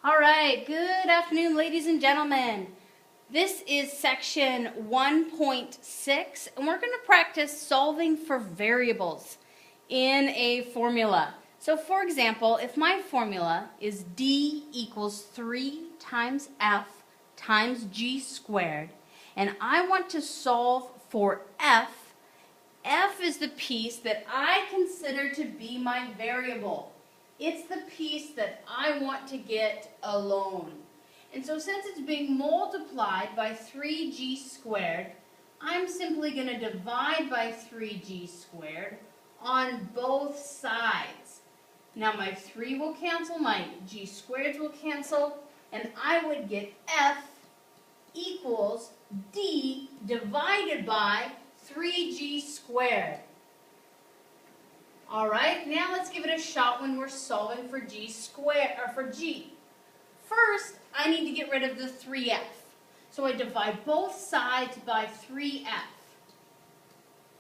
All right, good afternoon, ladies and gentlemen. This is section 1.6, and we're going to practice solving for variables in a formula. So, for example, if my formula is d equals 3 times f times g squared, and I want to solve for f, f is the piece that I consider to be my variable. It's the piece that I want to get alone. And so since it's being multiplied by 3g squared, I'm simply going to divide by 3g squared on both sides. Now my 3 will cancel, my g squareds will cancel, and I would get f equals d divided by 3g squared. All right, now let's give it a shot when we're solving for g squared, or for g. First, I need to get rid of the 3f. So I divide both sides by 3f.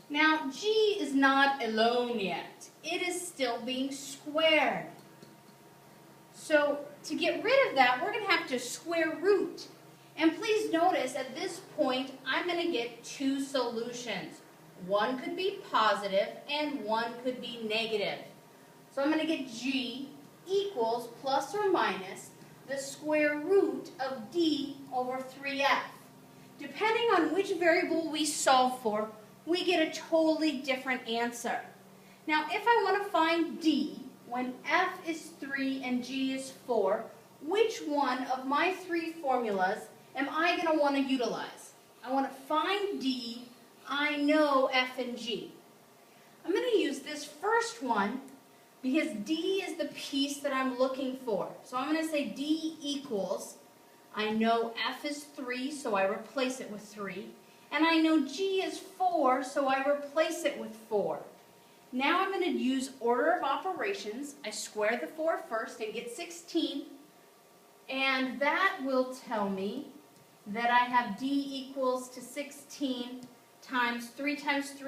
Now, g is not alone yet. It is still being squared. So to get rid of that, we're going to have to square root. And please notice at this point, I'm going to get two solutions. One could be positive and one could be negative. So I'm going to get g equals plus or minus the square root of d over 3f. Depending on which variable we solve for, we get a totally different answer. Now, if I want to find d when f is 3 and g is 4, which one of my three formulas am I going to want to utilize? I want to find d. I know f and g. I'm going to use this first one because d is the piece that I'm looking for. So I'm going to say d equals, I know f is 3, so I replace it with 3. And I know g is 4, so I replace it with 4. Now I'm going to use order of operations. I square the 4 first and get 16. And that will tell me that I have d equals to 16 times 3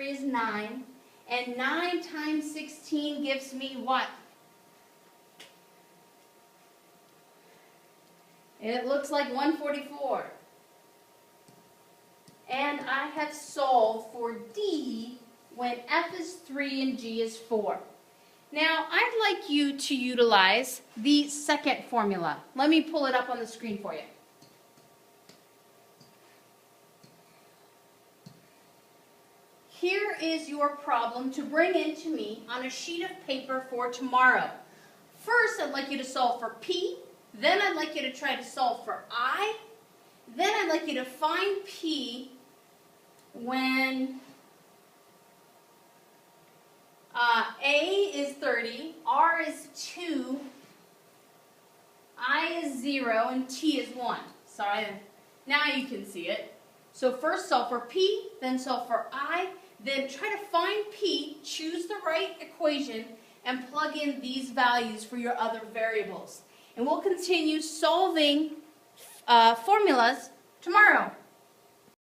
is 9. And 9 times 16 gives me what? It looks like 144. And I have solved for d when f is 3 and g is 4. Now, I'd like you to utilize the second formula. Let me pull it up on the screen for you. Here is your problem to bring in to me on a sheet of paper for tomorrow. First, I'd like you to solve for p. Then I'd like you to try to solve for I. Then I'd like you to find p when a is 30, r is 2, I is 0, and t is 1. Sorry, now you can see it. So first solve for p, then solve for I, then try to find p, choose the right equation, and plug in these values for your other variables. And we'll continue solving formulas tomorrow.